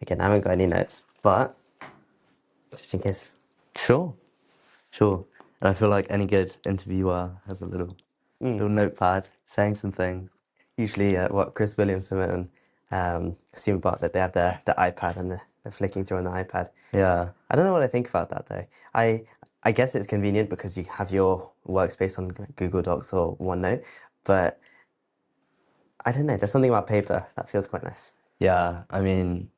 Again, I haven't got any notes, but just in case. Sure, sure. And I feel like any good interviewer has a little notepad saying some things. Usually, what Chris Williamson and Stephen Bartlett, they have the iPad and they're flicking through on the iPad. Yeah, I don't know what I think about that though. I guess it's convenient because you have your workspace on Google Docs or OneNote, but I don't know. There's something about paper that feels quite nice. yeah. I mean,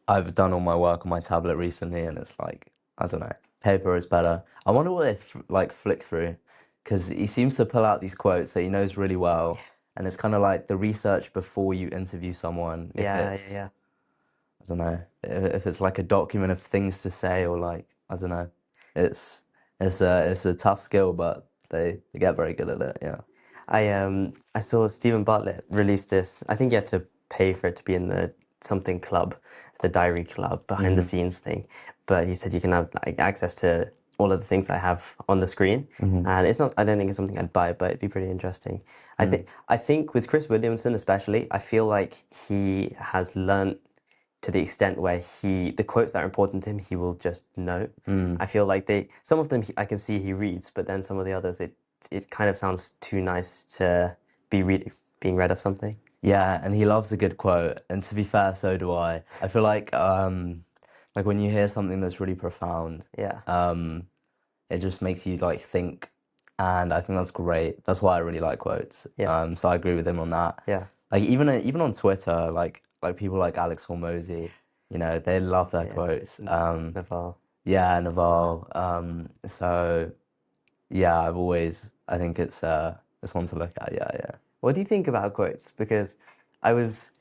I've done all my work on my tablet recently, and it's like, I don't know, paper is better. I wonder what they like flick through, because he seems to pull out these quotes that he knows really well, and it's kind of like the research before you interview someone. If Yeah, yeah, it's, yeah. I don't know, if it's like a document of things to say, or like, I don't know, it's it's a tough skill, but they get very good at it. Yeah. I saw Stephen Bartlett release this. I think you had to pay for it to be in the something club, the diary club, behind the Hmm. scenes thing. But he said you can have like access to all of the things I have on the screen. Hmm. And it's not, I don't think it's something I'd buy, but it'd be pretty interesting. Mm. I think with Chris Williamson especially, I feel like he has learnt to the extent where the quotes that are important to him, he will just know. Mm. I feel like some of them I can see he reads, but then some of the others, it kind of sounds too nice to being read of something. Yeah, and he loves a good quote. And to be fair, so do I. I feel like when you hear something that's really profound, Yeah, um, it just makes you like think, and I think that's great. That's why I really like quotes. yeah, So I agree with him on that. yeah, Like even on Twitter, like people like Alex Hormozy, they love their yeah. quotes. Naval. Yeah, Naval. So yeah, I think it's one to look at. Yeah, yeah. What do you think about quotes? Because I was,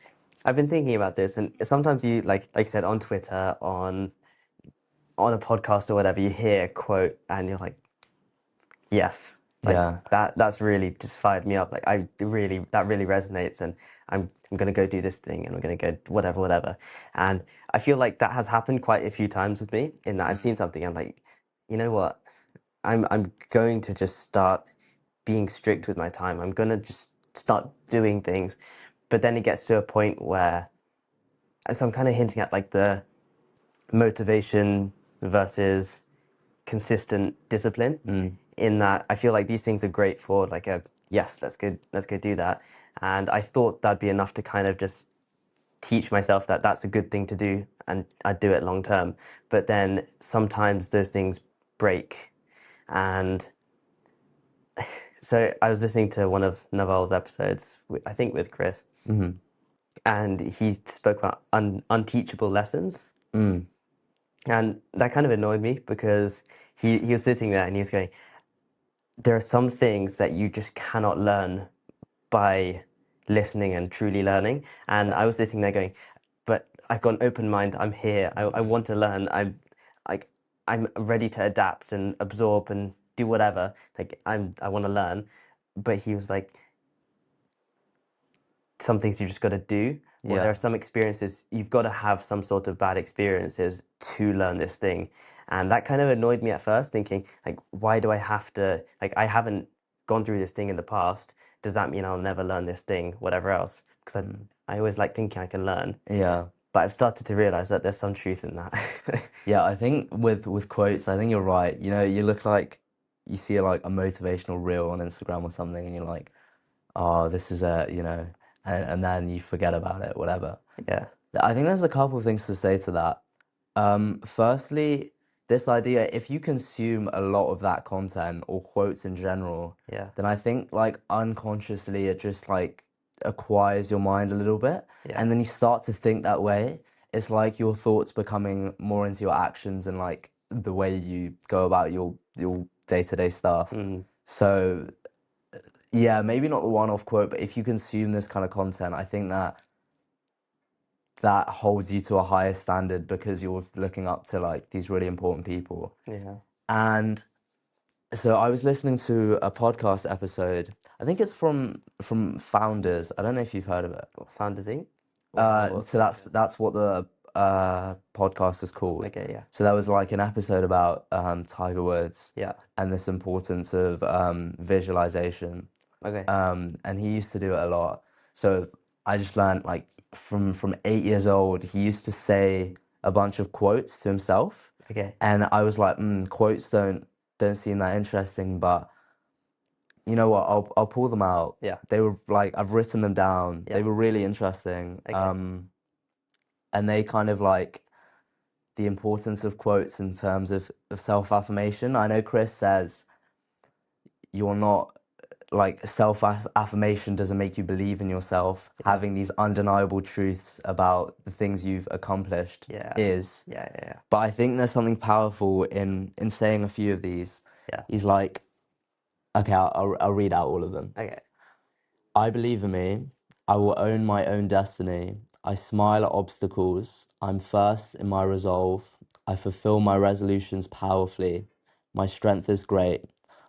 I've been thinking about this, and sometimes you like you said on Twitter, on a podcast or whatever, you hear a quote and you're like, yes, like Yeah. that's really just fired me up. Like that really resonates, and I'm gonna go do this thing, and I'm gonna go whatever. And I feel like that has happened quite a few times with me. In that I've seen something, I'm like, you know what? I'm going to just start being strict with my time. I'm gonna just start doing things. But then it gets to a point where, so I'm kind of hinting at like the motivation versus consistent discipline, Mm. in that I feel like these things are great for like a yes, let's go do that. And I thought that'd be enough to kind of just teach myself that that's a good thing to do, and I'd do it long term. But then sometimes those things break. And so I was listening to one of Naval's episodes, I think with Chris, Mm. and he spoke about unteachable lessons. Mm. And that kind of annoyed me because he was sitting there and he was going, there are some things that you just cannot learn by listening and truly learning. And I was sitting there going, but I've got an open mind. I'm here. I want to learn. Like I'm ready to adapt and absorb and do whatever. Like I want to learn. But he was like, some things you just got to do, or there are Yeah. some experiences you've got to have some sort of bad experiences to learn this thing. And that kind of annoyed me at first, thinking like, why do I have to, like, I haven't gone through this thing in the past, does that mean I'll never learn this thing, whatever else? Because Mm. I always like thinking I can learn, Yeah. but I've started to realize that there's some truth in that. Yeah, I think with quotes, I think you're right. You look like you see like a motivational reel on Instagram or something, and you're like, oh, this is and then you forget about it, whatever. Yeah, I think there's a couple of things to say to that. Firstly, this idea, if you consume a lot of that content or quotes in general, yeah, then I think like unconsciously it just like acquires your mind a little bit. yeah. And then you start to think that way. It's like your thoughts becoming more into your actions and like the way you go about your day-to-day stuff. Mm, So yeah, maybe not the one-off quote, but if you consume this kind of content, I think that holds you to a higher standard because you're looking up to like these really important people. yeah. And so I was listening to a podcast episode. I think it's from Founders. I don't know if you've heard of it. Founders Inc. Or So what's that's what the podcast is called. okay, yeah, So there was like an episode about Tiger Woods yeah, and this importance of visualization. okay, And he used to do it a lot. So I just learned like from 8 years old. He used to say a bunch of quotes to himself, Okay. and I was like, quotes don't seem that interesting, but you know what? I'll pull them out. Yeah. They were like I've written them down. Yeah. They were really interesting. Okay. And they kind of like the importance of quotes in terms of self-affirmation. I know Chris says you're not like self-affirmation doesn't make you believe in yourself. Yeah. Having these undeniable truths about the things you've accomplished Yeah. is. Yeah. Yeah. But I think there's something powerful in saying a few of these. Yeah. He's like, okay, I'll read out all of them. Okay. I believe in me. I will own my own destiny. I smile at obstacles. I'm first in my resolve. I fulfill my resolutions powerfully. My strength is great.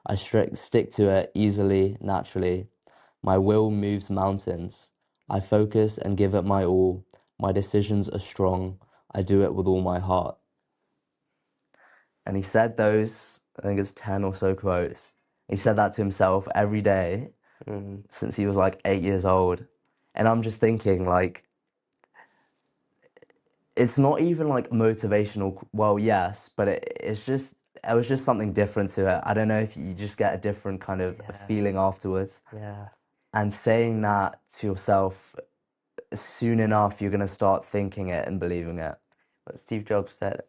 I stick to it easily, naturally. My will moves mountains. I focus and give it my all. My decisions are strong. I do it with all my heart. And he said those, I think it's 10 or so quotes. He said that to himself every day Mm. since he was like 8 years old. And I'm just thinking, like, it's not even like motivational. Well, yes, but it was just something different to it. I don't know if you just get a different kind of Yeah. feeling afterwards. Yeah. And saying that to yourself, soon enough, you're going to start thinking it and believing it. But Steve Jobs said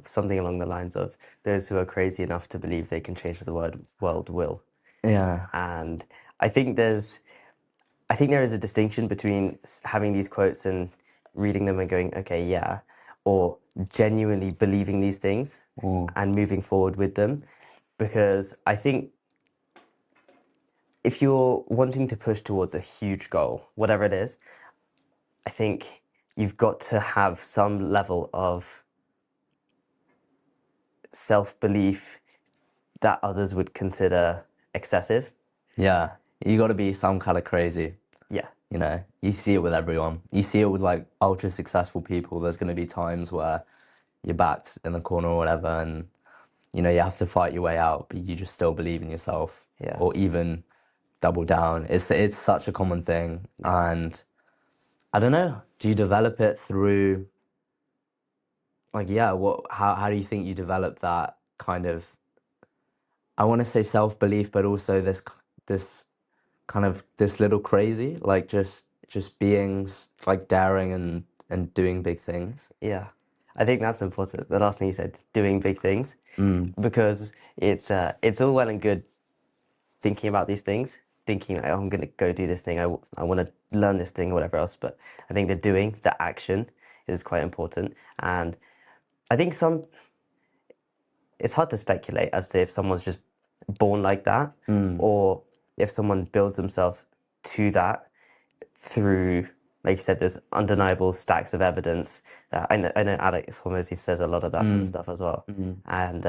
something along the lines of, "Those who are crazy enough to believe they can change the world will." Yeah. And I think there is a distinction between having these quotes and reading them and going, okay, yeah, or genuinely believing these things Mm. and moving forward with them. Because I think if you're wanting to push towards a huge goal, whatever it is, I think you've got to have some level of self-belief that others would consider excessive. Yeah. You got to be some kind of crazy. Yeah. You know, you see it with everyone. You see it with like ultra successful people. There's going to be times where you're backed in the corner or whatever, and you know, you have to fight your way out, but you just still believe in yourself, Yeah. or even double down. It's such a common thing, Yeah. and I don't know. Do you develop it through like yeah? What? How do you think you develop that kind of? I want to say self belief, but also this kind of this little crazy, like just being like daring and doing big things. Yeah. I think that's important. The last thing you said, doing big things, Mm. because it's all well and good thinking about these things, thinking like, oh, I'm gonna go do this thing. I want to learn this thing or whatever else. But I think the doing, the action, is quite important. And I think it's hard to speculate as to if someone's just born like that, Mm. or if someone builds themselves to that through, like you said, there's undeniable stacks of evidence that I know Alex Hormozy, he says a lot of that sort of Mm. stuff as well. Mm. And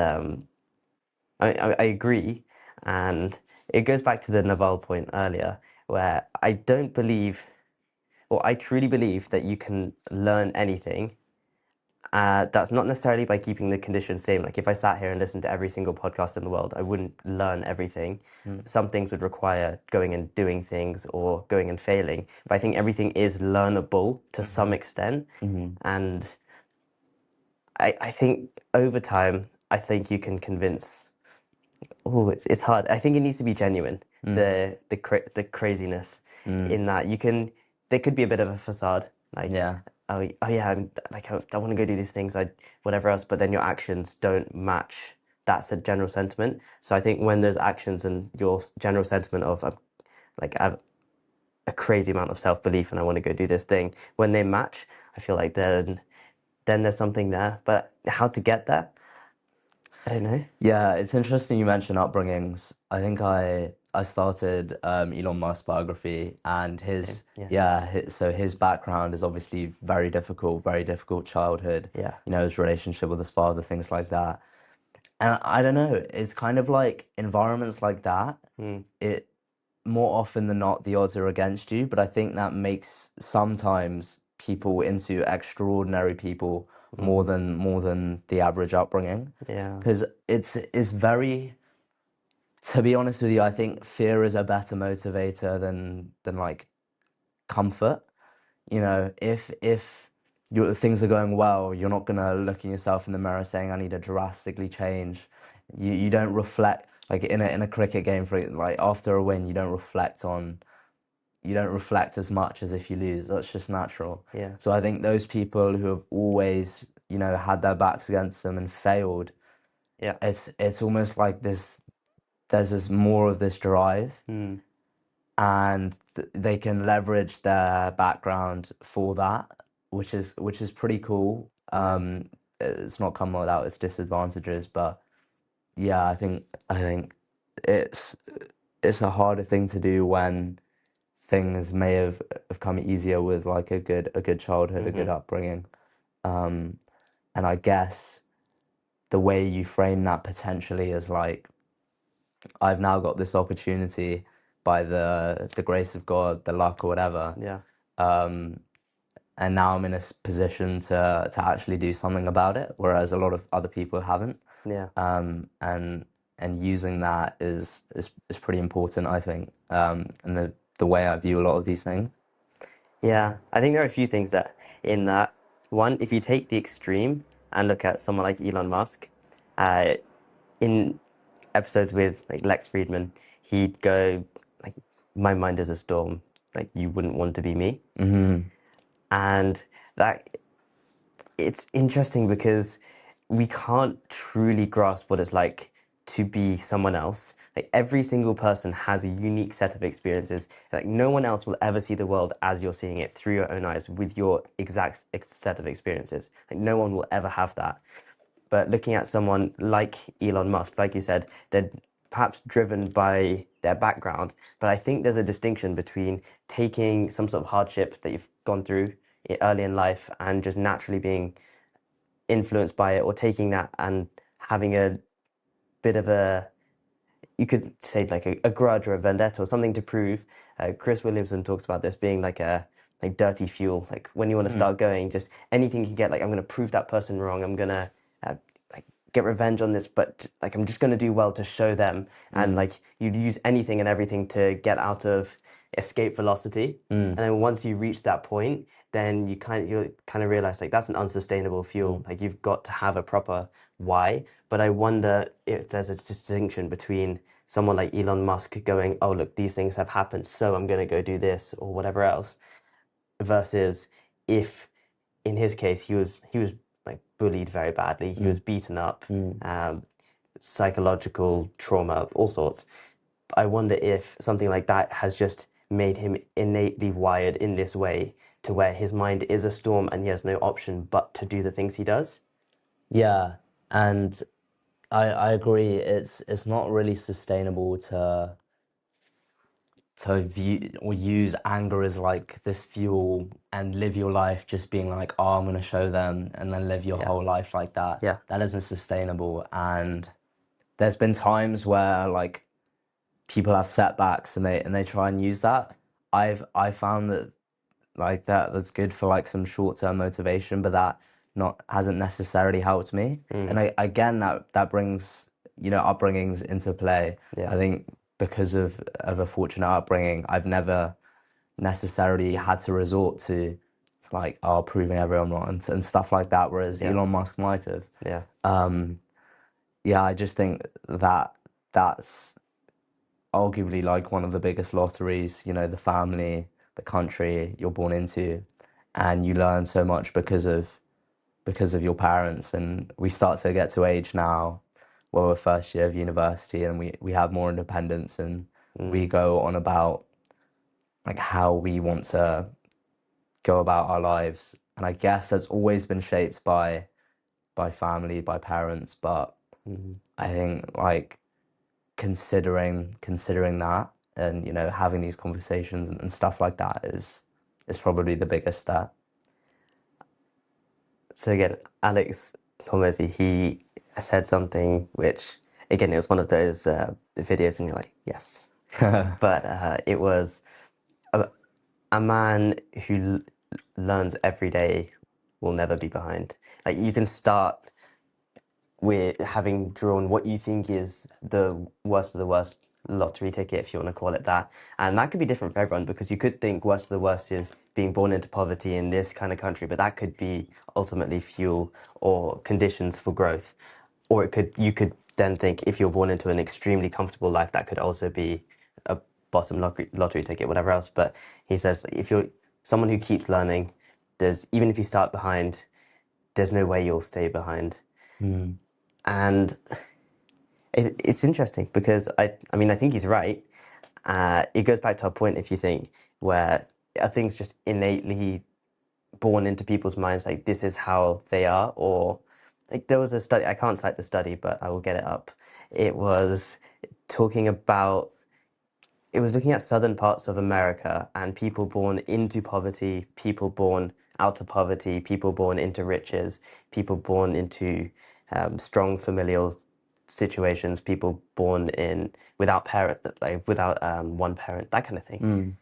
I agree. And it goes back to the Naval point earlier, where I don't believe, or I truly believe that you can learn anything. That's not necessarily by keeping the conditions same. Like if I sat here and listened to every single podcast in the world, I wouldn't learn everything. Mm. Some things would require going and doing things or going and failing. But I think everything is learnable to some extent. Mm. And I think over time, I think you can convince. Oh, it's hard. I think it needs to be genuine. Mm. The craziness Mm. in that you can. There could be a bit of a facade, like Yeah. oh yeah, I want to go do these things, I whatever else, but then your actions don't match that general sentiment. So I think when there's actions and your general sentiment of I have a crazy amount of self belief and I want to go do this thing, when they match, I feel like then there's something there. But how to get that, I don't know. Yeah, it's interesting you mentioned upbringings. I think I started Elon Musk biography, and Same. Yeah, so his background is obviously very difficult childhood. yeah. You know, his relationship with his father, things like that. And I don't know, it's kind of like environments like that. Mm, It more often than not, the odds are against you, but I think that makes sometimes people into extraordinary people mm, more than the average upbringing. yeah, Because it's very, to be honest with you, I think fear is a better motivator than like comfort. you know, if things are going well, you're not gonna look at yourself in the mirror saying, I need to drastically change. You don't reflect like in a cricket game for like after a win, you don't reflect as much as if you lose. That's just natural. Yeah. So I think those people who have always, you know, had their backs against them and failed, Yeah. it's almost like there's this more of this drive, Mm. and they can leverage their background for that, which is pretty cool. Yeah. It's not come without its disadvantages, but yeah, I think it's it's a harder thing to do when things may have come easier with like a good childhood, a good Hmm. upbringing. Um, and I guess the way you frame that potentially is like I've now got this opportunity by the grace of God, the luck or whatever. Yeah. Um, and now I'm in a position to actually do something about it, whereas a lot of other people haven't. Yeah. And using that is pretty important, I think. And the way I view a lot of these things. Yeah. I think there are a few things that in that. One, if you take the extreme and look at someone like Elon Musk, uh, in episodes with like Lex Friedman, he'd go like, "My mind is a storm. Like you wouldn't want to be me." Hmm. And that it's interesting because we can't truly grasp what it's like to be someone else. Like every single person has a unique set of experiences. Like no one else will ever see the world as you're seeing it through your own eyes with your exact set of experiences. Like no one will ever have that. But looking at someone like Elon Musk, like you said, they're perhaps driven by their background. But I think there's a distinction between taking some sort of hardship that you've gone through early in life and just naturally being influenced by it, or taking that and having a bit of a, you could say like a grudge or a vendetta or something to prove. Chris Williamson talks about this being like a like dirty fuel. Like when you want to Mm. start going, just anything you get. Like I'm going to prove that person wrong. I'm gonna like get revenge on this, but like I'm just going to do well to show them. And Mm. like you'd use anything and everything to get out of escape velocity. Mm. And then once you reach that point, then you kind of realize like that's an unsustainable fuel. Mm. Like you've got to have a proper why. But I wonder if there's a distinction between someone like Elon Musk going, oh, look, these things have happened, so I'm going to go do this or whatever else, versus if in his case he was like bullied very badly, he was Mm. beaten up, Mm. psychological trauma, all sorts. I wonder if something like that has just made him innately wired in this way to where his mind is a storm and he has no option but to do the things he does. Yeah, and I agree. It's not really sustainable to view or use anger as like this fuel and live your life just being like, oh, I'm gonna show them, and then live your Yeah. whole life like that. Yeah. That isn't sustainable. And there's been times where like people have setbacks and they try and use that. I found that like that's good for like some short-term motivation, but that not hasn't necessarily helped me. And Mm. again, that brings, you know, upbringings into play. Yeah. I think because of a fortunate upbringing, I've never necessarily had to resort to like, oh, proving everyone wrong and stuff like that, whereas Yeah. Elon Musk might have. Yeah. Yeah, I just think that that's arguably like one of the biggest lotteries, you know, the family, the country you're born into, and you learn so much because of your parents. And we start to get to age now where we're first year of university and we have more independence, and we Mm. go on about like how we want to go about our lives. And I guess that's always been shaped by family, by parents, but Mm. I think like considering that, and you know, having these conversations and stuff like that is probably the biggest step. So again, Alex Hormozy, he said something which, again, it was one of those videos, and you're like, yes. But it was a, a man who learns every day will never be behind. Like you can start with having drawn what you think is the worst of the worst lottery ticket, if you want to call it that. And that could be different for everyone because you could think worst of the worst is being born into poverty in this kind of country, but that could be ultimately fuel or conditions for growth. Or you could then think if you're born into an extremely comfortable life, that could also be a bottom lottery ticket, whatever else. But he says if you're someone who keeps learning, even if you start behind, there's no way you'll stay behind. Mm. And it's interesting because I mean, I think he's right. It goes back to our point, if you think, where are things just innately born into people's minds, like this is how they are, or like there was a study, I can't cite the study, but I will get it up. It was talking about, it was looking at southern parts of America and people born into poverty, people born out of poverty, people born into riches, people born into strong familial situations, people born in without parent, like without one parent, that kind of thing. Mm.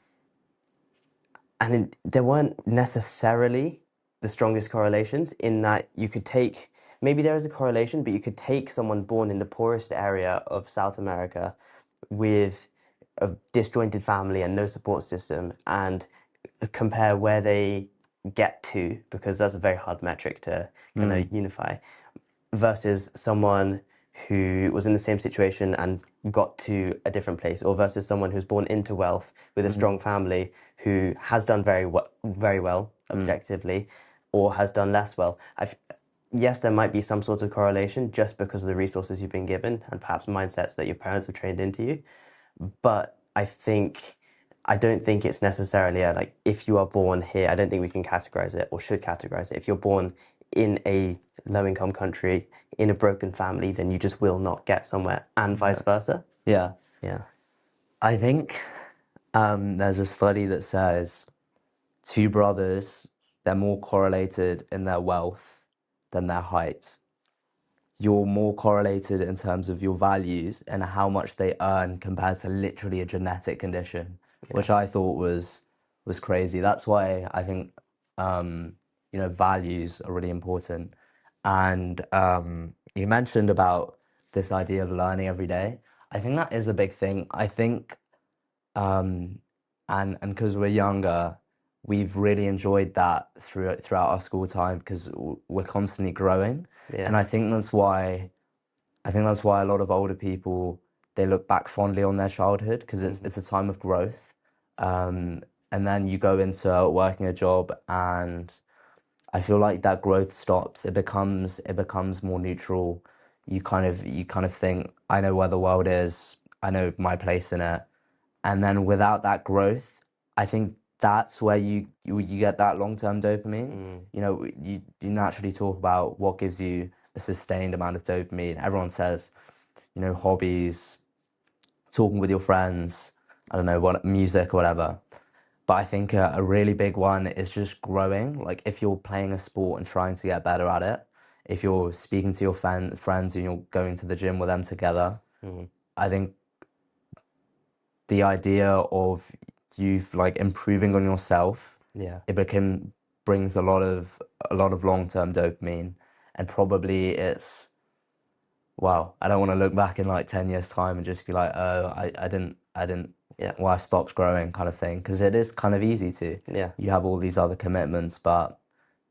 And there weren't necessarily the strongest correlations in that you could take, maybe there is a correlation, but you could take someone born in the poorest area of South America with a disjointed family and no support system and compare where they get to, because that's a very hard metric to kind Mm. of unify, versus someone who was in the same situation and got to a different place, or versus someone who's born into wealth with a Mm. strong family who has done very well Mm. objectively, or has done less well. Yes, there might be some sort of correlation just because of the resources you've been given and perhaps mindsets that your parents have trained into you. But I don't think it's necessarily like if you are born here, I don't think we can categorize it or should categorize it. If you're born in a low income country, in a broken family, then you just will not get somewhere, and vice versa. Yeah. Yeah. I think there's a study that says two brothers, they're more correlated in their wealth than their height. You're more correlated in terms of your values and how much they earn compared to literally a genetic condition, Yeah. which I thought was crazy. That's why I think values are really important. And you mentioned about this idea of learning every day. I think that is a big thing. I think um, and because we're younger, we've really enjoyed that throughout our school time because we're constantly growing, and Yeah. I think that's why a lot of older people they look back fondly on their childhood because it's Hmm. it's a time of growth, and then you go into working a job and I feel like that growth stops. It becomes more neutral. You kind of think, I know where the world is. I know my place in it. And then without that growth, I think that's where you get that long-term dopamine. Mm. You naturally talk about what gives you a sustained amount of dopamine. Everyone says, hobbies, talking with your friends, I don't know, what music or whatever. But I think a really big one is just growing. Like if you're playing a sport and trying to get better at it, if you're speaking to your friends and you're going to the gym with them together, Mm. I think the idea of you like improving on yourself, Yeah. it became brings a lot of long-term dopamine, and probably it's wow. I don't want to look back in like 10 years time and just be like, oh, I didn't Yeah. well, I stopped growing kind of thing because it is kind of easy to. Yeah. You have all these other commitments, but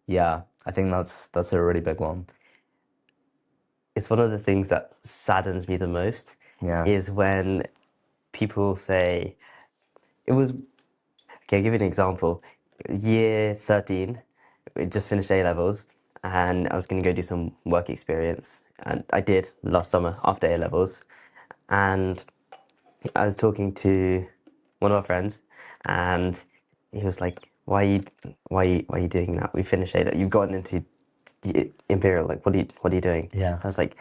yeah, I think that's a really big one. It's one of the things that saddens me the most Yeah. is when people say it was. Okay, I'll give you an example. Year 13, we just finished A levels, and I was going to go do some work experience. And I did last summer after A levels. And I was talking to one of our friends, and he was like, why are you doing that? We finished A levels. You've gotten into the Imperial. Like, what are you doing? Yeah. I was like,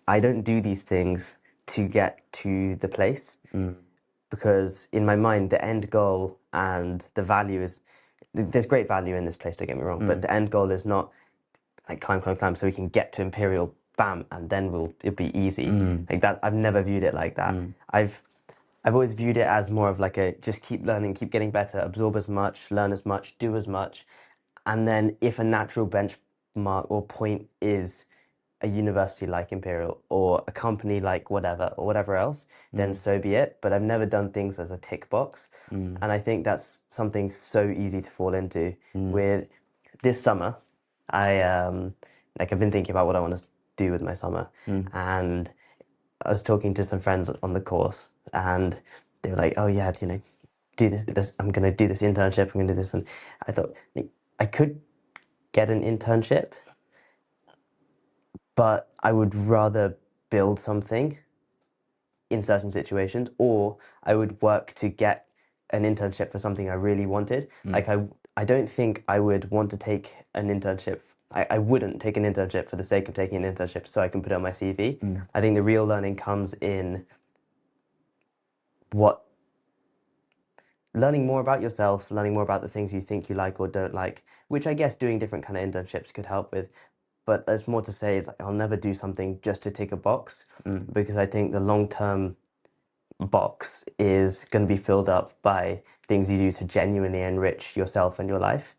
I don't do these things to get to the place Mm. because in my mind the end goal and the value is there's great value in this place, don't get me wrong, but Mm. the end goal is not like climb so we can get to Imperial, bam, and then it'll be easy. Mm. Like that, I've never viewed it like that. Mm. I've always viewed it as more of like a just keep learning, keep getting better, absorb as much, learn as much, do as much, and then if a natural benchmark or point is a university like Imperial or a company like whatever or whatever else, then so be it. But I've never done things as a tick box. mm, And I think that's something so easy to fall into. mm, With this summer, I like I've been thinking about what I want to do with my summer, mm, and I was talking to some friends on the course, and they were like, "Oh yeah, do this. I'm gonna do this internship. I'm gonna do this." And I thought like, I could get an internship, but I would rather build something in certain situations, or I would work to get an internship for something I really wanted. mm, Like I don't think I would want to take an internship. I wouldn't take an internship for the sake of taking an internship so I can put it on my CV. mm, I think the real learning comes in what learning more about yourself, learning more about the things you think you like or don't like, which I guess doing different kind of internships could help with. But there's more to say, like I'll never do something just to tick a box mm. because I think the long-term box is going to be filled up by things you do to genuinely enrich yourself and your life.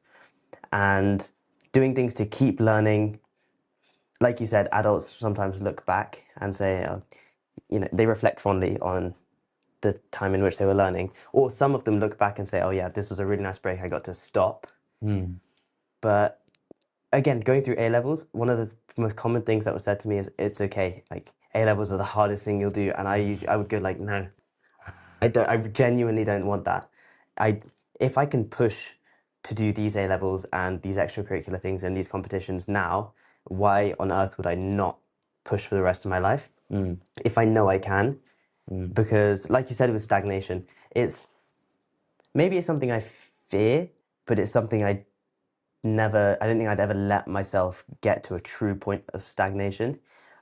And doing things to keep learning, like you said, adults sometimes look back and say, they reflect fondly on the time in which they were learning. Or some of them look back and say, oh, yeah, this was a really nice break. I got to stop. Mm. But again, going through A levels, one of the most common things that was said to me is, it's okay. Like, A levels are the hardest thing you'll do. And I would go, like, no, I genuinely don't want that. I, if I can push to do these A levels and these extracurricular things and these competitions now, why on earth would I not push for the rest of my life? Mm, If I know I can, mm, because like you said with stagnation, it's maybe it's something I fear, but it's something I don't think I'd ever let myself get to a true point of stagnation.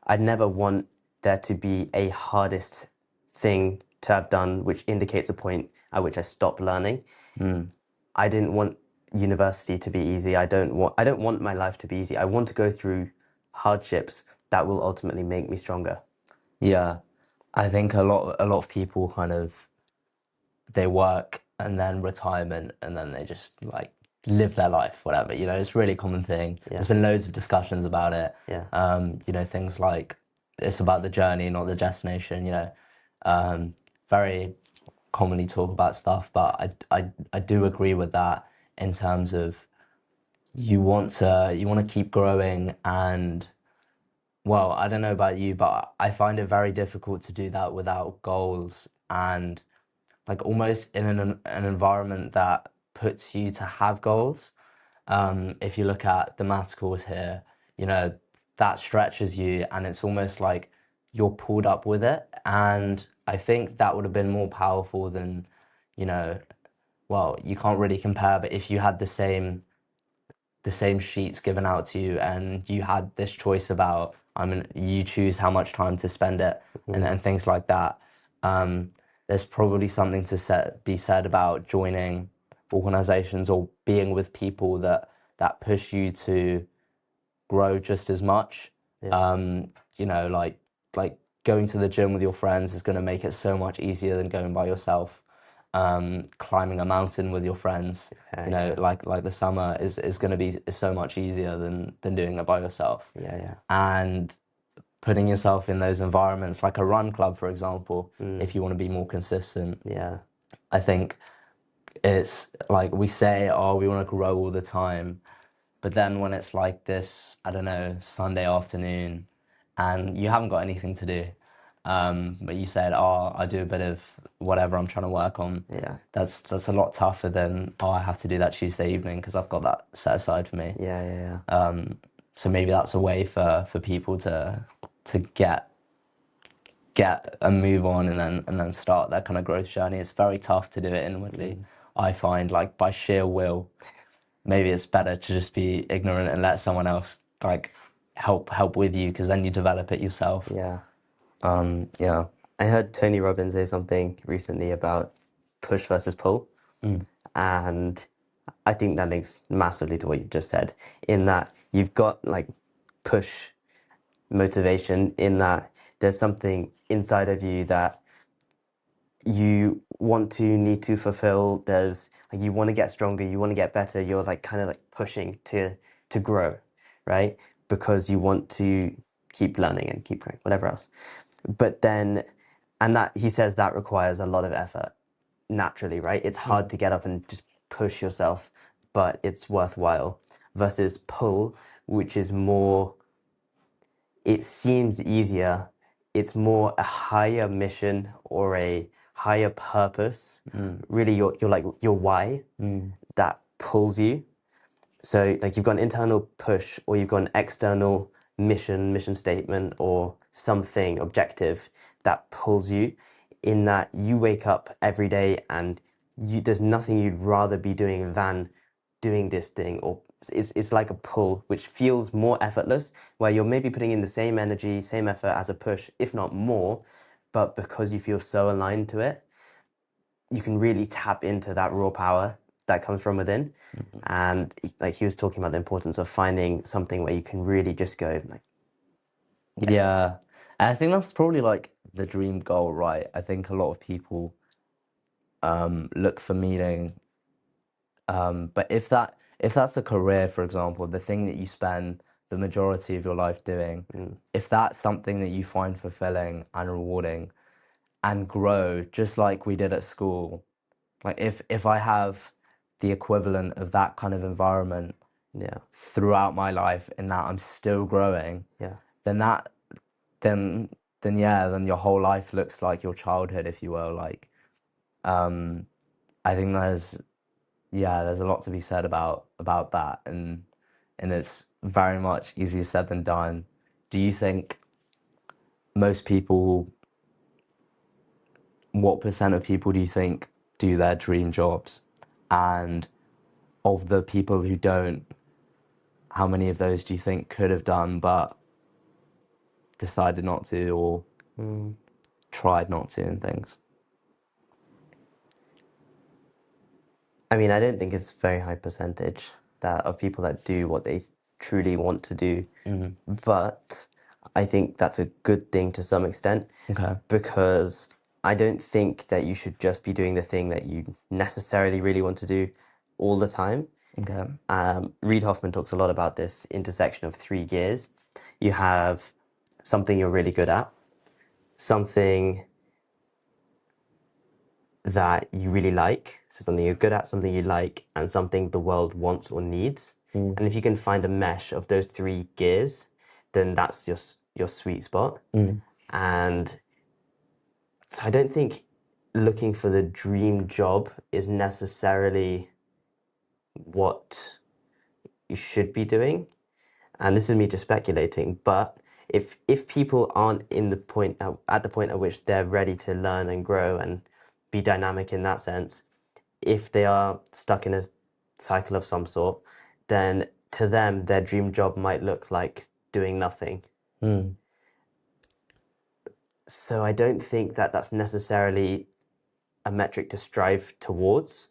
I'd never want there to be a hardest thing to have done, which indicates a point at which I stop learning. mm. I didn't want university to be easy. I don't want my life to be easy. I want to go through hardships that will ultimately make me stronger. Yeah, I think a lot of people kind of they work and then retirement and then they just like live their life, whatever. It's a really common thing. Yeah, There's been loads of discussions about it. yeah, Things like it's about the journey, not the destination. Very commonly talk about stuff, but I do agree with that in terms of you want to keep growing and well, I don't know about you, but I find it very difficult to do that without goals and like almost in an environment that puts you to have goals. If you look at the maths course here, you know, that stretches you and it's almost like you're pulled up with it. And I think that would have been more powerful than, you know, well, you can't really compare, but if you had the same sheets given out to you and you had this choice about you choose how much time to spend it and, mm, and things like that. um, there's probably something to be said about joining organizations or being with people that push you to grow just as much. yeah, Like going to the gym with your friends is going to make it so much easier than going by yourself. Climbing a mountain with your friends, yeah, like the summer is going to be so much easier than doing it by yourself. yeah, yeah, And putting yourself in those environments, like a run club, for example, mm, if you want to be more consistent, yeah, I think it's like we say, oh, we want to grow all the time. But then when it's like this, I don't know, Sunday afternoon, and you haven't got anything to do, but you said, "Oh, I do a bit of whatever I'm trying to work on." yeah, That's a lot tougher than, "Oh, I have to do that Tuesday evening because I've got that set aside for me." yeah, yeah, yeah. So maybe that's a way for people to get a move on and then start that kind of growth journey. It's very tough to do it inwardly. Mm, I find like by sheer will maybe it's better to just be ignorant and let someone else like help with you because then you develop it yourself. yeah. Yeah. I heard Tony Robbins say something recently about push versus pull, Mm, and I think that links massively to what you just said, in that you've got like push motivation, in that there's something inside of you that you want to need to fulfill. There's like you want to get stronger, you want to get better, you're like kind of like pushing to grow, right? Because you want to keep learning and keep growing, whatever else. But then, and that he says that requires a lot of effort naturally, right? It's hard to get up and just push yourself, but it's worthwhile. Versus pull, which is more, it seems easier. It's more a higher mission or a higher purpose. Really, you're like your why that pulls you. So like you've got an internal push or you've got an external mission statement or something objective that pulls you in that you wake up every day and there's nothing you'd rather be doing than doing this thing, or it's like a pull which feels more effortless, where you're maybe putting in the same energy, same effort as a push, if not more, but because you feel so aligned to it, you can really tap into that raw power that comes from within. And like he was talking about the importance of finding something where you can really just go like, Yeah. And I think that's probably like the dream goal, right? I think a lot of people look for meaning. But if that's a career, for example, the thing that you spend the majority of your life doing, if that's something that you find fulfilling and rewarding and grow just like we did at school, like if I have the equivalent of that kind of environment yeah, throughout my life in that I'm still growing, yeah, then that then then yeah, then your whole life looks like your childhood, if you will. Like um I think there's a lot to be said about that, and it's very much easier said than done. Do you think most people, what percent of people do you think do their dream jobs? And of the people who don't, how many of those do you think could have done but decided not to, or tried not to, and things? I mean, I don't think it's a very high percentage that of people that do what they truly want to do, but I think that's a good thing to some extent, Okay. because I don't think that you should just be doing the thing that you necessarily really want to do all the time. Okay. Reid Hoffman talks a lot about this intersection of three gears. You have something you're really good at, something that you really like, so something you're good at, something you like, and something the world wants or needs. And if you can find a mesh of those three gears, then that's your sweet spot. And so I don't think looking for the dream job is necessarily what you should be doing. And this is me just speculating, but if people aren't in the point at the point at which they're ready to learn and grow and be dynamic in that sense, if they are stuck in a cycle of some sort, then to them their dream job might look like doing nothing. So I don't think that that's necessarily a metric to strive towards,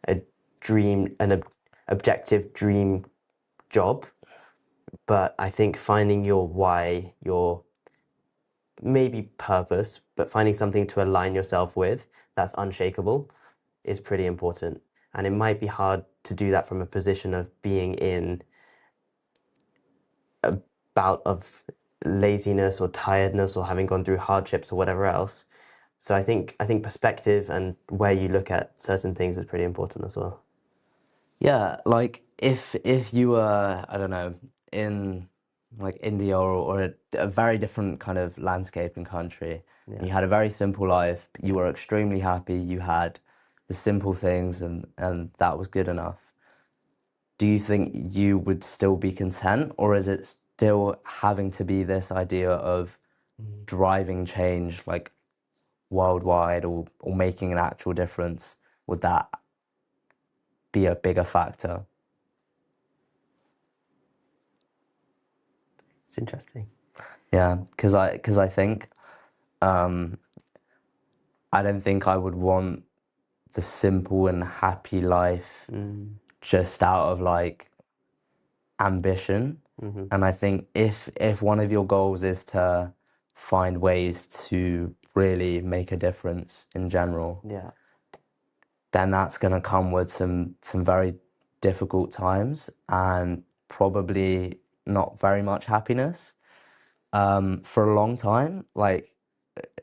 a dream, objective dream job. But I think finding your why, your maybe purpose, but finding something to align yourself with that's unshakable is pretty important. And it might be hard to do that from a position of being in a bout of laziness or tiredness or having gone through hardships or whatever else. So I think perspective and where you look at certain things is pretty important as well. Yeah, like if you were, I don't know, in like India or a very different kind of landscape and country, and Yeah. you had a very simple life, but you were extremely happy, you had the simple things and that was good enough. Do you think you would still be content, or is it still having to be this idea of driving change like worldwide or making an actual difference? Would that be a bigger factor? It's interesting. Yeah, because I think um, I don't think I would want the simple and happy life just out of like ambition. And I think if one of your goals is to find ways to really make a difference in general, Yeah. then that's going to come with some very difficult times and probably not very much happiness. For a long time, like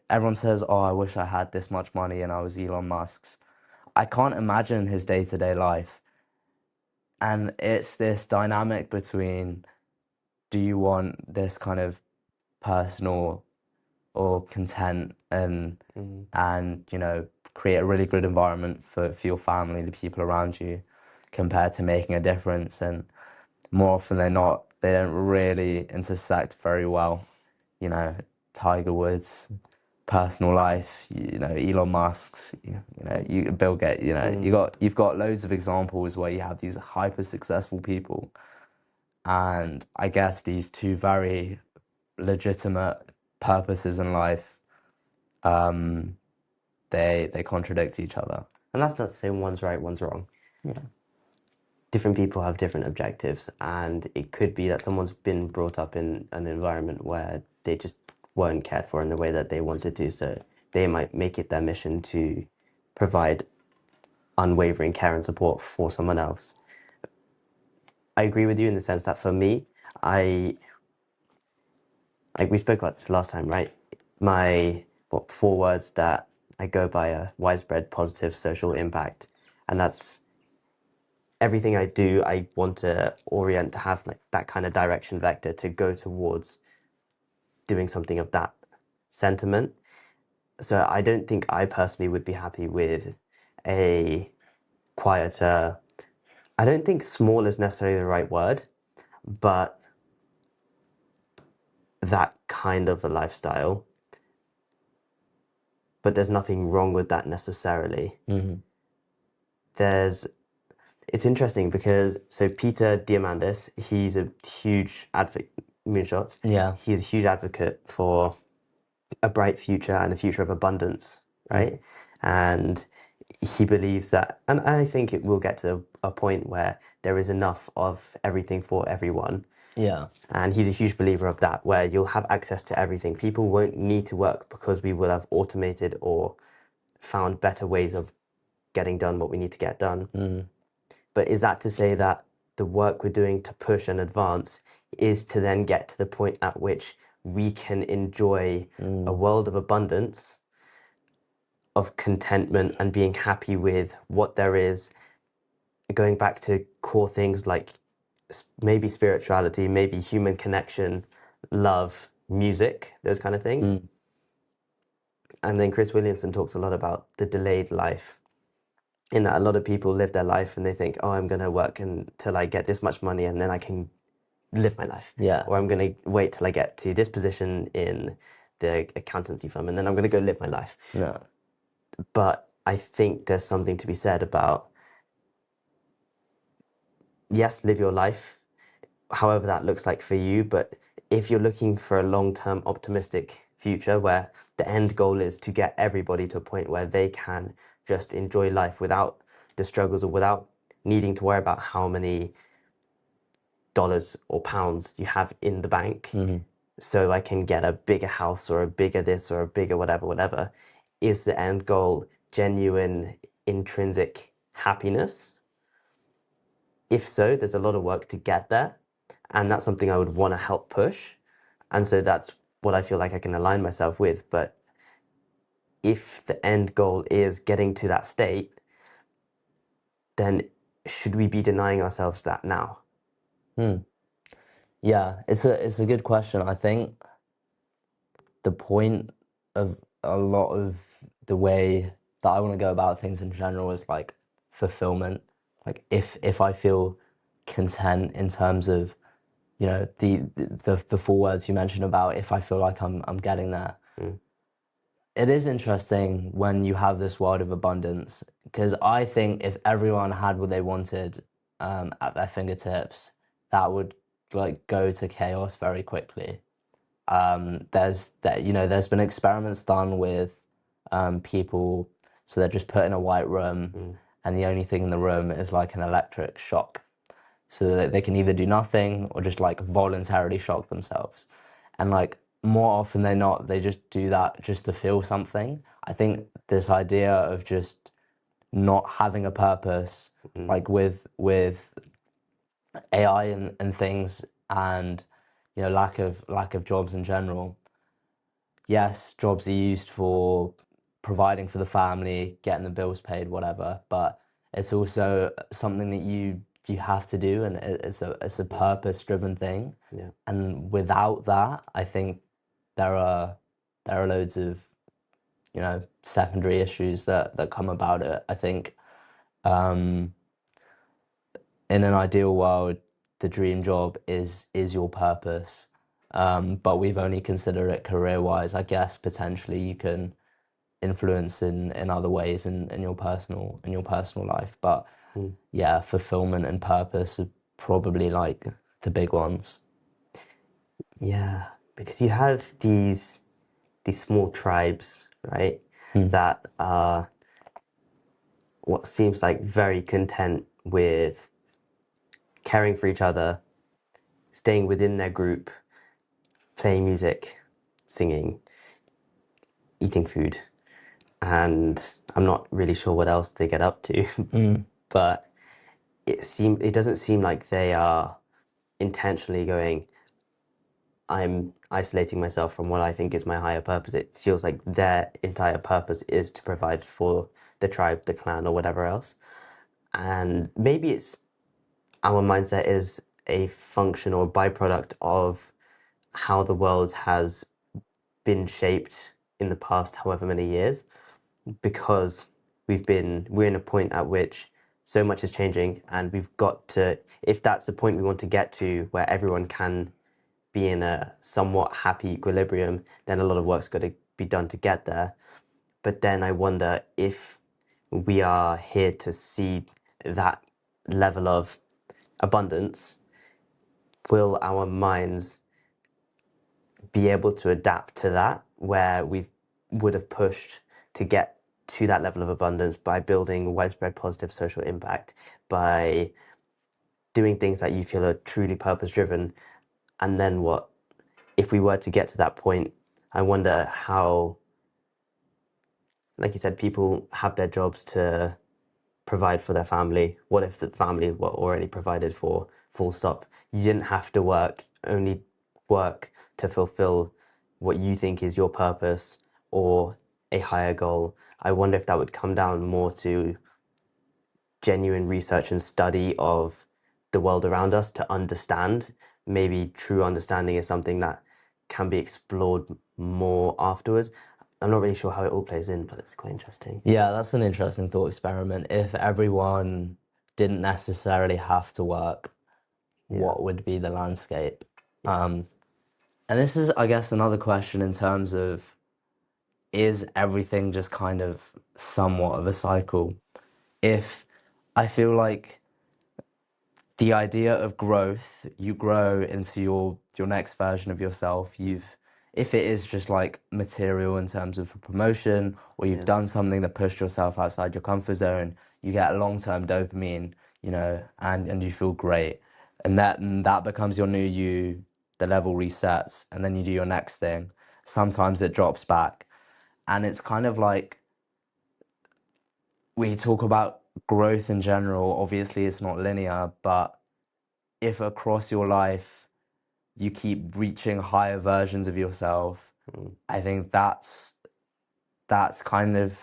everyone says, "Oh, I wish I had this much money and I was Elon Musk's." I can't imagine his day-to-day life, and it's this dynamic between, do you want this kind of personal or content Mm, and create a really good environment for your family, the people around you, compared to making a difference. And more often than not, they don't really intersect very well. You know, Tiger Woods, personal life, Elon Musk's, Bill Gates, mm. you've got loads of examples where you have these hyper successful people, and I guess these two very legitimate purposes in life, um, they contradict each other. And that's not to say one's right, one's wrong. Yeah. Different people have different objectives, and it could be that someone's been brought up in an environment where they just weren't cared for in the way that they wanted to, so they might make it their mission to provide unwavering care and support for someone else. I agree with you in the sense that for me, I like we spoke about this last time, right? My four words that I go by are widespread positive social impact, and that's everything I do. I want to orient to have like that kind of direction vector to go towards doing something of that sentiment. So I don't think I personally would be happy with a quieter. I don't think small is necessarily the right word, but that kind of a lifestyle. But there's nothing wrong with that necessarily. Hmm. There's It's interesting because so Peter Diamandis, he's a huge advocate moonshots. Yeah. He's a huge advocate for a bright future and a future of abundance, Mm. right? And he believes that, and I think it will get to a point where there is enough of everything for everyone. Yeah. And he's a huge believer of that, where you'll have access to everything. People won't need to work because we will have automated or found better ways of getting done what we need to get done. Mm. But is that to say that the work we're doing to push and advance is to then get to the point at which we can enjoy a world of abundance, of contentment, and being happy with what there is, going back to core things like maybe spirituality, maybe human connection, love, music, those kind of things. Mm. And then Chris Williamson talks a lot about the delayed life, in that a lot of people live their life and they think, oh, I'm going to work until I get this much money and then I can live my life. Yeah. Or I'm going to wait till I get to this position in the accountancy firm and then I'm going to go live my life. Yeah. But I think there's something to be said about, yes, live your life, however that looks like for you. But if you're looking for a long-term optimistic future where the end goal is to get everybody to a point where they can just enjoy life without the struggles or without needing to worry about how many dollars or pounds you have in the bank, so I can get a bigger house or a bigger this or a bigger whatever, is the end goal genuine intrinsic happiness? If so, there's a lot of work to get there, and that's something I would want to help push. And so that's what I feel like I can align myself with. But if the end goal is getting to that state, then should we be denying ourselves that now? Mm. Yeah, it's a good question. I think the point of a lot of the way that I want to go about things in general is like fulfillment. Like if I feel content in terms of, the four words you mentioned about if I feel like I'm getting there. Mm. It is interesting when you have this world of abundance, because I think if everyone had what they wanted at their fingertips, that would like go to chaos very quickly. There's been experiments done with people, so they're just put in a white room, and the only thing in the room is like an electric shock, so that they can either do nothing or just like voluntarily shock themselves. And like more often than not, they just do that just to feel something. I think this idea of just not having a purpose, like with AI and things, and lack of jobs in general. Yes, jobs are used for providing for the family, getting the bills paid, whatever, but it's also something that you have to do, and it's a purpose-driven thing. Yeah. And without that, I think there are loads of, secondary issues that come about it. I think um, in an ideal world, the dream job is your purpose. But we've only considered it career-wise. I guess potentially you can influence in other ways in your personal life. But Mm. yeah, fulfillment and purpose are probably like the big ones. Yeah, because you have these small tribes, right, Mm. that are what seems like very content with caring for each other, staying within their group, playing music, singing, eating food, and I'm not really sure what else they get up to, Mm. but it doesn't seem like they are intentionally going, I'm isolating myself from what I think is my higher purpose. It feels like their entire purpose is to provide for the tribe, the clan, or whatever else. And maybe it's our mindset is a function or byproduct of how the world has been shaped in the past however many years, because we're in a point at which so much is changing, and we've got to, if that's the point we want to get to where everyone can be in a somewhat happy equilibrium, then a lot of work's got to be done to get there. But then I wonder if we are here to see that level of abundance, will our minds be able to adapt to that, where we would have pushed to get to that level of abundance by building widespread positive social impact, by doing things that you feel are truly purpose driven? And then what if we were to get to that point? I wonder how, like you said, people have their jobs to provide for their family. What if the family were already provided for, full stop? You didn't have to work, only work to fulfill what you think is your purpose or a higher goal. I wonder if that would come down more to genuine research and study of the world around us to understand. Maybe true understanding is something that can be explored more afterwards. I'm not really sure how it all plays in, but it's quite interesting. Yeah, that's an interesting thought experiment. If everyone didn't necessarily have to work, Yeah, what would be the landscape? yeah, Um, and this is, I guess, another question in terms of, is everything just kind of somewhat of a cycle? If I feel like the idea of growth, you grow into your next version of yourself. If it is just like material in terms of a promotion, or you've yeah, done something that pushed yourself outside your comfort zone, you get long-term dopamine, and you feel great. And that becomes your new you, the level resets, and then you do your next thing. Sometimes it drops back. And it's kind of like, we talk about growth in general. Obviously, it's not linear, but if across your life you keep reaching higher versions of yourself, mm, I think that's kind of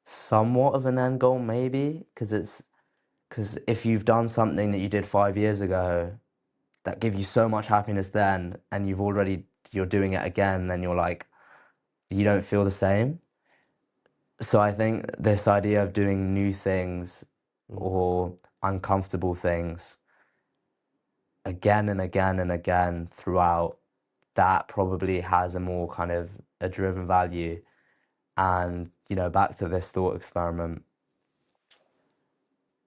somewhat of an end goal, maybe, because if you've done something that you did 5 years ago that gave you so much happiness then, and you're doing it again, then you're like, you don't feel the same. So I think this idea of doing new things mm, or uncomfortable things again and again and again throughout, that probably has a more kind of a driven value. And, back to this thought experiment,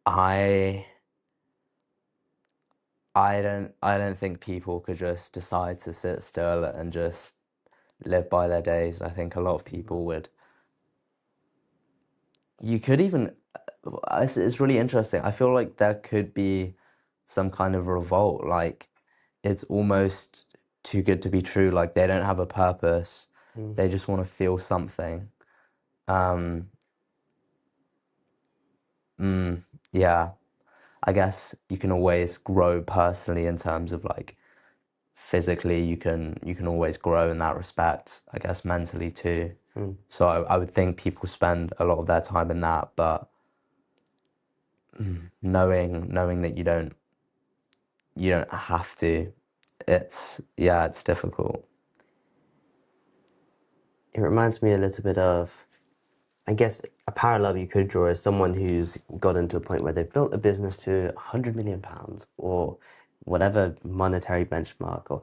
I I don't think people could just decide to sit still and just live by their days. I think a lot of mm, people would. You could even, it's really interesting. I feel like there could be some kind of revolt. Like, it's almost too good to be true. Like, they don't have a purpose. mm, They just want to feel something. Um, yeah, I guess you can always grow personally in terms of like physically you can always grow in that respect, I guess mentally too. Mm. So I would think people spend a lot of their time in that, but knowing that you don't have to, it's difficult. It reminds me a little bit of, I guess, a parallel you could draw is someone who's gotten to a point where they've built a business to £100 million or whatever monetary benchmark, or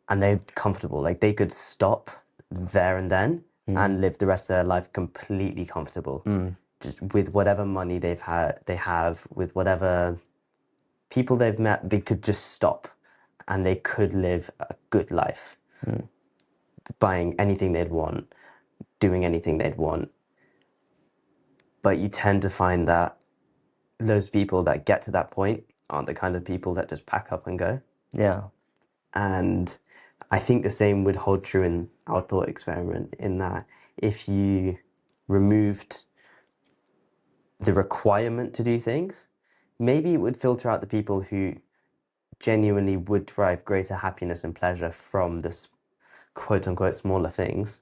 and they're comfortable. Like they could stop there and then and live the rest of their life completely comfortable, just with whatever money they have, with whatever people they've met. They could just stop, and they could live a good life, buying anything they'd want, doing anything they'd want. But you tend to find that those people that get to that point aren't the kind of people that just pack up and go. Yeah. And I think the same would hold true in our thought experiment, in that if you removed the requirement to do things, maybe it would filter out the people who genuinely would derive greater happiness and pleasure from this quote unquote smaller things,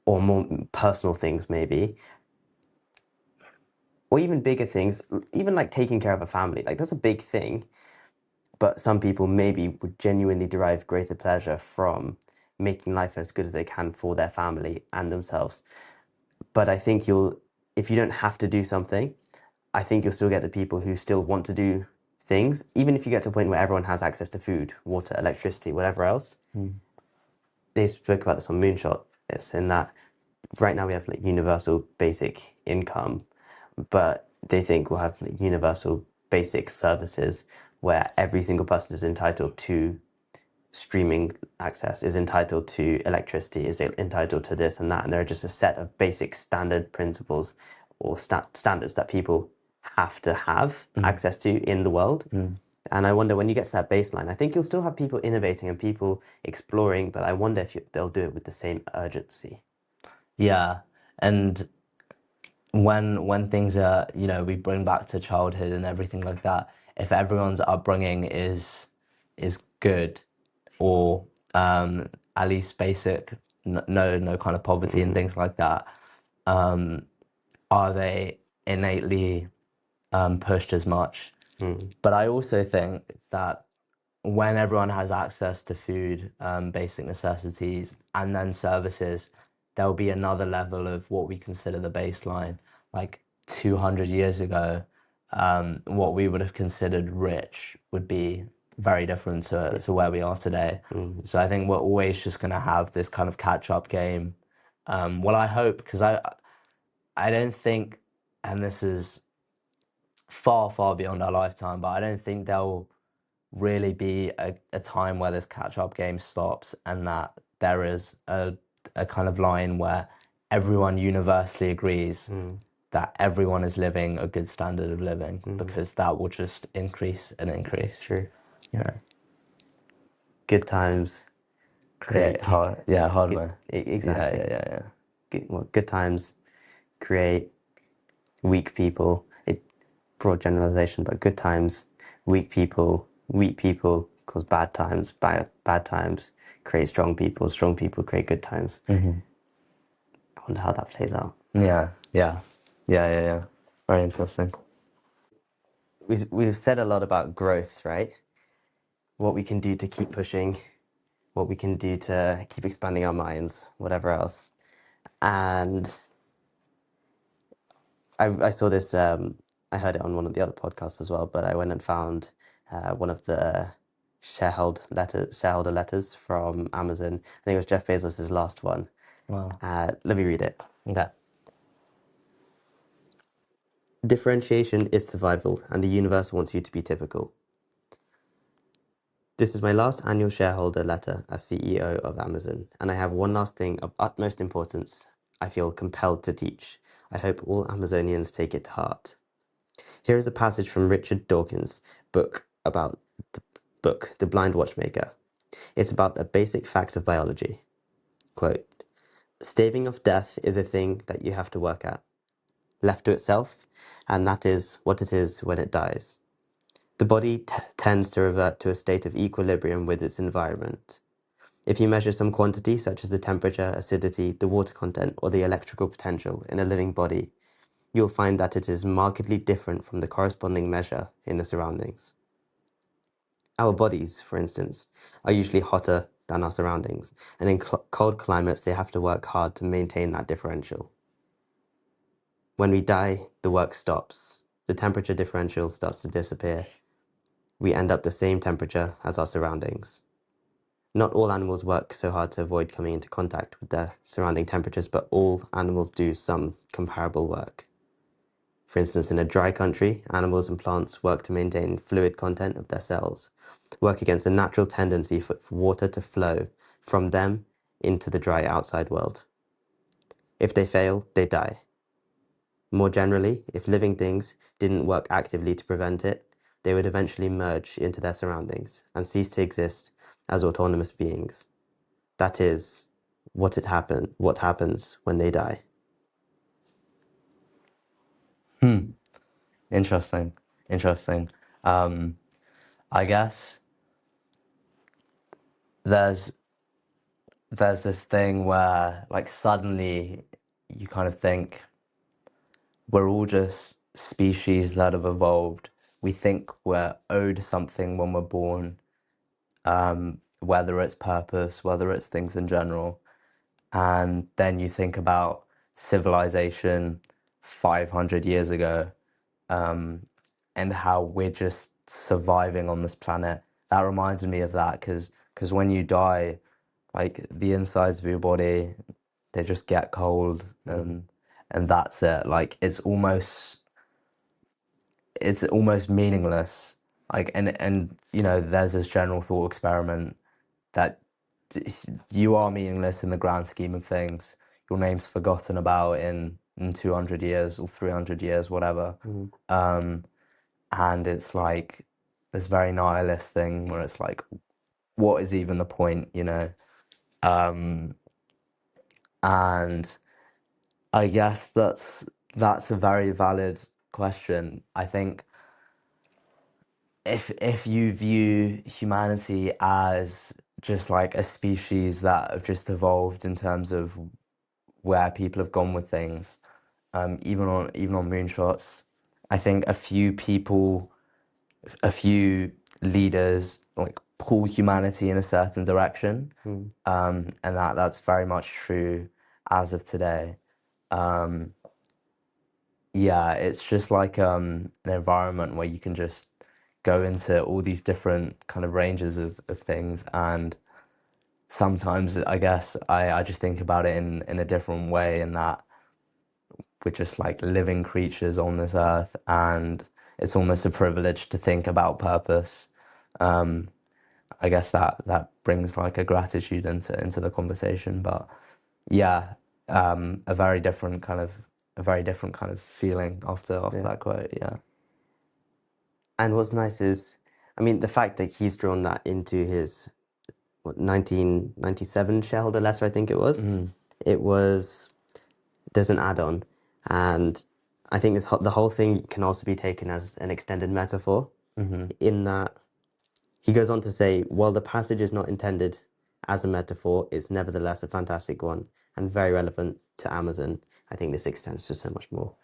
or more personal things, maybe, or even bigger things, even like taking care of a family. Like that's a big thing. But some people maybe would genuinely derive greater pleasure from making life as good as they can for their family and themselves. But I think if you don't have to do something, I think you'll still get the people who still want to do things, even if you get to a point where everyone has access to food, water, electricity, whatever else. They spoke about this on Moonshot. It's in that right now we have like universal basic income, but they think we'll have like universal basic services where every single person is entitled to streaming access, is entitled to electricity, is entitled to this and that, and there are just a set of basic standard principles or standards that people have to have access to in the world. And I wonder, when you get to that baseline, I think you'll still have people innovating and people exploring, but I wonder if they'll do it with the same urgency. Yeah. And when things are, we bring back to childhood and everything like that, if everyone's upbringing is good, or at least basic, no kind of poverty and things like that, are they innately pushed as much? But I also think that when everyone has access to food, basic necessities, and then services, there'll be another level of what we consider the baseline. Like 200 years ago, what we would have considered rich would be very different to where we are today. So I think we're always just going to have this kind of catch-up game. Well, I hope, because I don't think, and this is far, far beyond our lifetime, but I don't think there'll really be a time where this catch-up game stops, and that there is a kind of line where everyone universally agrees that everyone is living a good standard of living, because that will just increase and increase. It's true. You know, Good times create hard, hardware. exactly. Yeah. Good times create weak people. Broad generalization, but good times, weak people cause bad times. Bad times create strong people. Strong people create good times. I wonder how that plays out. Yeah. Very interesting. We've said a lot about growth, right? What we can do to keep pushing, what we can do to keep expanding our minds, whatever else. And I saw this. I heard it on one of the other podcasts as well. But I went and found one of the shareholder letters from Amazon. I think it was Jeff Bezos' last one. Wow. Let me read it. Okay. Differentiation is survival, and the universe wants you to be typical. This is my last annual shareholder letter as CEO of Amazon, and I have one last thing of utmost importance I feel compelled to teach. I hope all Amazonians take it to heart. Here is a passage from Richard Dawkins' book about The Blind Watchmaker. It's about a basic fact of biology. Quote, staving off death is a thing that you have to work at, left to itself, and that is what it is when it dies. The body tends to revert to a state of equilibrium with its environment. If you measure some quantity, such as the temperature, acidity, the water content, or the electrical potential in a living body, you'll find that it is markedly different from the corresponding measure in the surroundings. Our bodies, for instance, are usually hotter than our surroundings, and in cold climates, they have to work hard to maintain that differential. When we die, the work stops. The temperature differential starts to disappear. We end up the same temperature as our surroundings. Not all animals work so hard to avoid coming into contact with their surrounding temperatures, but all animals do some comparable work. For instance, in a dry country, animals and plants work to maintain fluid content of their cells, work against a natural tendency for water to flow from them into the dry outside world. If they fail, they die. More generally, if living things didn't work actively to prevent it, they would eventually merge into their surroundings and cease to exist as autonomous beings. That is what happens when they die. Interesting. Interesting. I guess there's there's this thing where like suddenly you kind of think we're all just species that have evolved. We think we're owed something when we're born, whether it's purpose, whether it's things in general. And then you think about civilization 500 years ago, and how we're just surviving on this planet. That reminds me of that because when you die, like the insides of your body, they just get cold and that's it. Like it's almost meaningless. Like and you know, there's this general thought experiment that you are meaningless in the grand scheme of things. Your name's forgotten about in 200 years or 300 years, whatever. Mm. And it's like this very nihilist thing where it's like, what is even the point, you know? Um, and I guess that's a very valid question. I think if you view humanity as just like a species that have just evolved in terms of where people have gone with things, even on moonshots, I think a few leaders like pull humanity in a certain direction, Mm. and that's very much true as of today. Um, yeah, it's just like an environment where you can just go into all these different kind of ranges of things, and sometimes I guess I just think about it in a different way, in that we're just like living creatures on this earth, and it's almost a privilege to think about purpose. Um, I guess that brings like a gratitude into the conversation, but yeah, a very different kind of feeling after Yeah. that quote. Yeah. And what's nice is, I mean, the fact that he's drawn that into his 1997 shareholder letter, I think it was. Mm, It was, there's an add-on, and I think the whole thing can also be taken as an extended metaphor, in that he goes on to say, while the passage is not intended as a metaphor, it's nevertheless a fantastic one and very relevant to Amazon. I think this extends to so much more.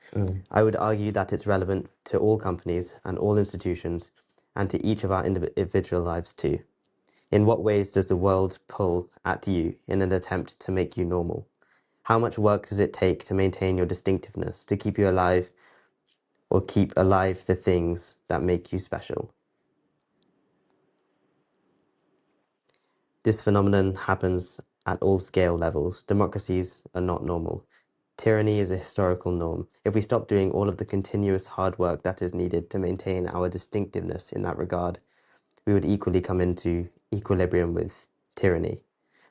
I would argue that it's relevant to all companies and all institutions, and to each of our individual lives too. In what ways does the world pull at you in an attempt to make you normal? How much work does it take to maintain your distinctiveness, to keep you alive, or keep alive the things that make you special? This phenomenon happens at all scale levels. Democracies are not normal. Tyranny is a historical norm. If we stop doing all of the continuous hard work that is needed to maintain our distinctiveness in that regard, we would equally come into equilibrium with tyranny.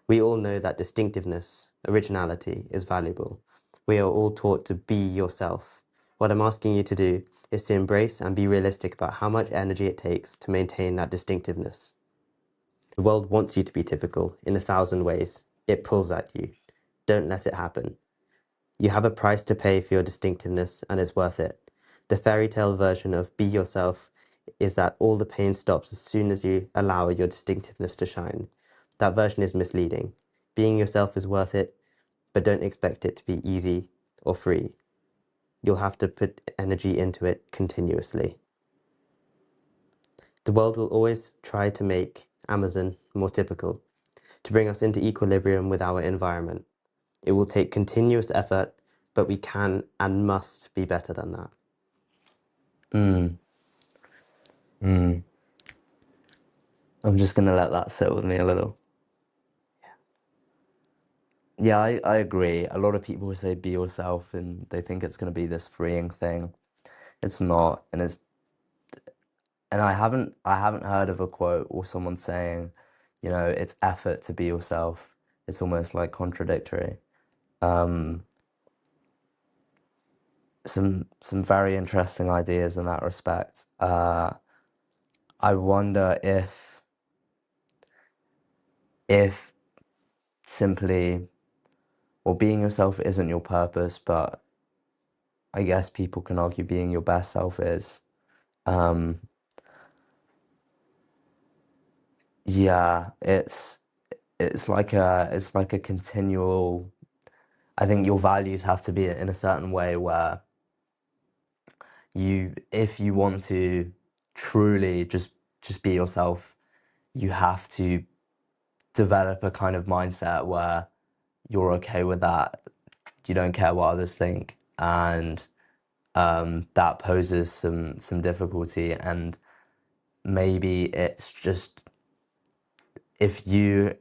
We all know that distinctiveness, originality, is valuable. We are all taught to be yourself. What I'm asking you to do is to embrace and be realistic about how much energy it takes to maintain that distinctiveness. The world wants you to be typical in 1,000 ways. It pulls at you. Don't let it happen. You have a price to pay for your distinctiveness, and it's worth it. The fairy tale version of be yourself is that all the pain stops as soon as you allow your distinctiveness to shine. That version is misleading. Being yourself is worth it, but don't expect it to be easy or free. You'll have to put energy into it continuously. The world will always try to make Amazon more typical, to bring us into equilibrium with our environment. It will take continuous effort, but we can and must be better than that. Mm. Mm. I'm just gonna let that sit with me a little. Yeah, I agree. A lot of people say be yourself and they think it's gonna be this freeing thing. It's not, and I haven't heard of a quote or someone saying, it's effort to be yourself. It's almost like contradictory. Um, some very interesting ideas in that respect. I wonder if simply, well, being yourself isn't your purpose, but I guess people can argue being your best self is. Um, yeah, it's like a continual. I think your values have to be in a certain way where if you want to truly just be yourself, you have to develop a kind of mindset where you're okay with that. You don't care what others think, and that poses some difficulty. And maybe it's just if you,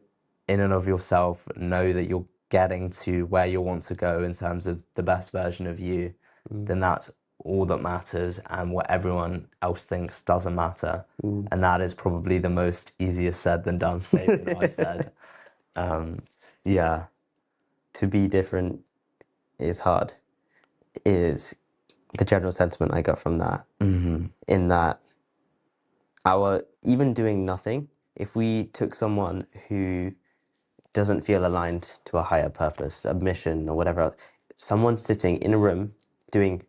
in and of yourself, know that you're getting to where you want to go in terms of the best version of you, Mm. then that's all that matters, and what everyone else thinks doesn't matter. Mm. And that is probably the most easier said than done statement I've said. Yeah. To be different is hard, is the general sentiment I got from that. Hmm. In that, even doing nothing, if we took someone who doesn't feel aligned to a higher purpose, a mission, or whatever else, someone sitting in a room doing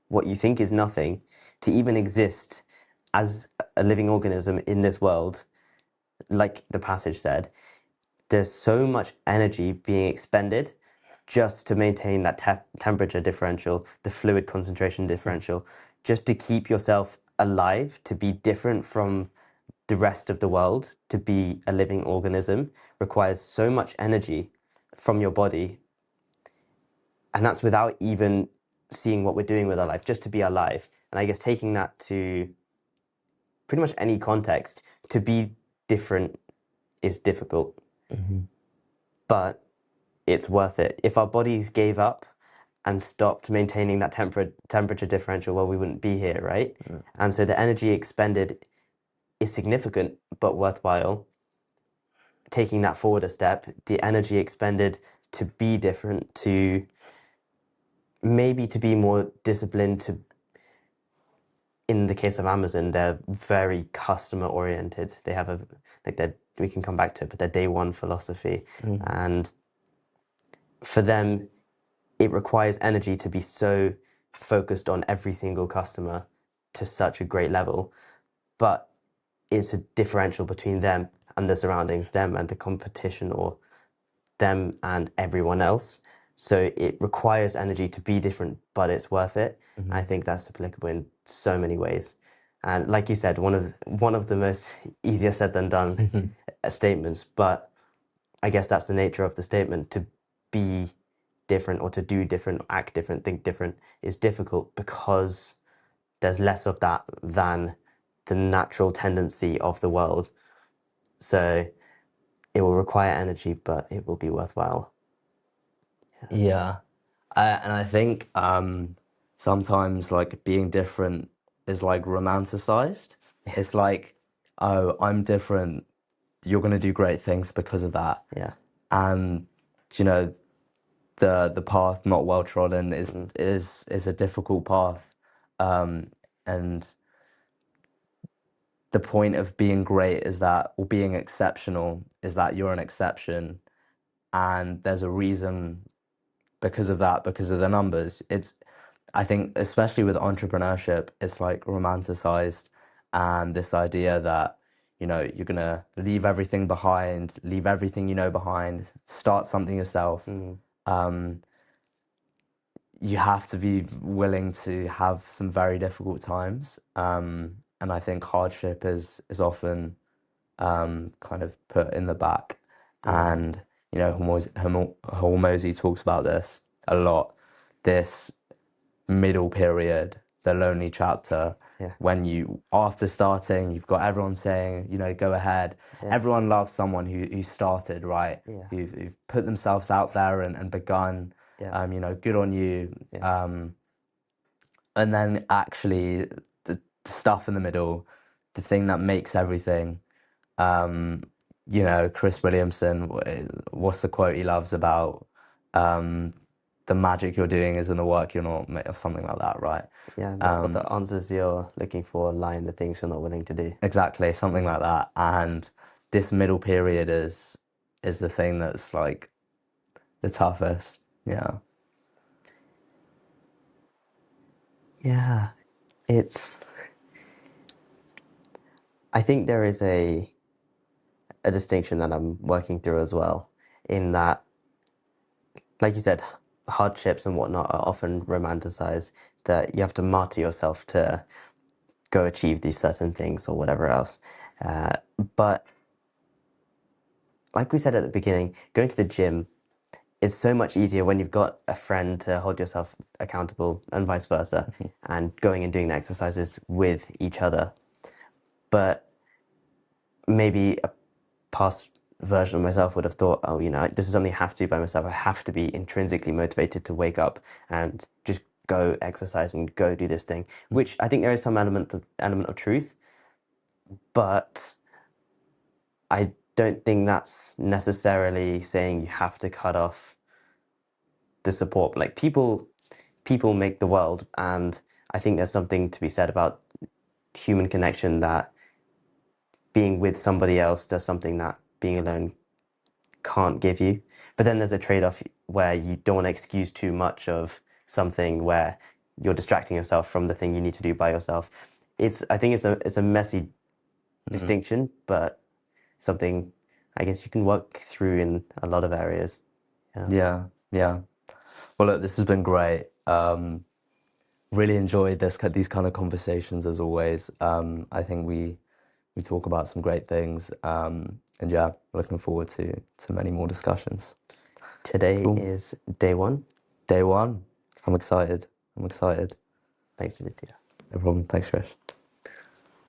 what you think is nothing, to even exist as a living organism in this world, like the passage said, there's so much energy being expended just to maintain that temperature differential, the fluid concentration differential, just to keep yourself alive, to be different from the rest of the world, to be a living organism, requires so much energy from your body. And that's without even seeing what we're doing with our life, just to be alive. And I guess taking that to pretty much any context, to be different is difficult, Hmm. but it's worth it. If our bodies gave up and stopped maintaining that temperature differential, well, we wouldn't be here, right? And so the energy expended is significant but worthwhile. Taking that forward a step, the energy expended to be different, to maybe to be more disciplined, to in the case of Amazon, they're very customer oriented. They have we can come back to it, but their day one philosophy. Hmm. And for them, it requires energy to be so focused on every single customer to such a great level. But it's a differential between them and the surroundings, them and the competition, or them and everyone else. So it requires energy to be different, but it's worth it. I think that's applicable in so many ways. And like you said, one of the most easier said than done Hmm. statements, but I guess that's the nature of the statement. To be different or to do different, act different, think different is difficult because there's less of that than the natural tendency of the world. So it will require energy, but it will be worthwhile. Yeah. And I think sometimes like being different is like romanticized. It's like, oh, I'm different. You're gonna do great things because of that. Yeah. And you know, the path not well trodden is Mm. is a difficult path. And the point of being great is that, or being exceptional, is that you're an exception, and there's a reason because of that, because of the numbers. I think, especially with entrepreneurship, it's like romanticized, and this idea that, you know, you're gonna leave everything behind, leave everything you know behind, start something yourself. Mm. Um, you have to be willing to have some very difficult times. And I think hardship is often kind of put in the back. Yeah. And, you know, Hormozy talks about this a lot. This middle period, the lonely chapter, Yeah. when you, after starting, you've got everyone saying, you know, go ahead. Yeah. Everyone loves someone who started, right? Yeah. Who've put themselves out there and begun. Yeah. You know, good on you. Yeah. And then actually the stuff in the middle, the thing that makes everything. Um, you know, Chris Williamson, what's the quote he loves about um, the magic you're doing is in the work you're not, or something like that, right? Yeah. The answers you're looking for lie in the things you're not willing to do. Exactly, something like that. And this middle period is the thing that's like the toughest. Yeah. Yeah. It's. I think there is a distinction that I'm working through as well, in that, like you said, hardships and whatnot are often romanticized, that you have to martyr yourself to go achieve these certain things or whatever else. Uh, but like we said at the beginning, going to the gym is so much easier when you've got a friend to hold yourself accountable, and vice versa, and going and doing the exercises with each other. But maybe a past version of myself would have thought, oh, you know, this is something I have to do by myself. I have to be intrinsically motivated to wake up and just go exercise and go do this thing, which I think there is some element of truth, but I don't think that's necessarily saying you have to cut off the support. Like, people make the world, and I think there's something to be said about human connection, that being with somebody else does something that being alone can't give you. But then there's a trade-off where you don't want to excuse too much of something, where you're distracting yourself from the thing you need to do by yourself. I think it's a messy distinction, but something I guess you can work through in a lot of areas. Yeah. Yeah, yeah. Well, look, this has been great. Really enjoyed these kind of conversations as always. I think we talk about some great things. And yeah, looking forward to many more discussions. Today Cool. is day one. Day one. I'm excited. I'm excited. Thanks, Aditya. No problem. Thanks, Chris.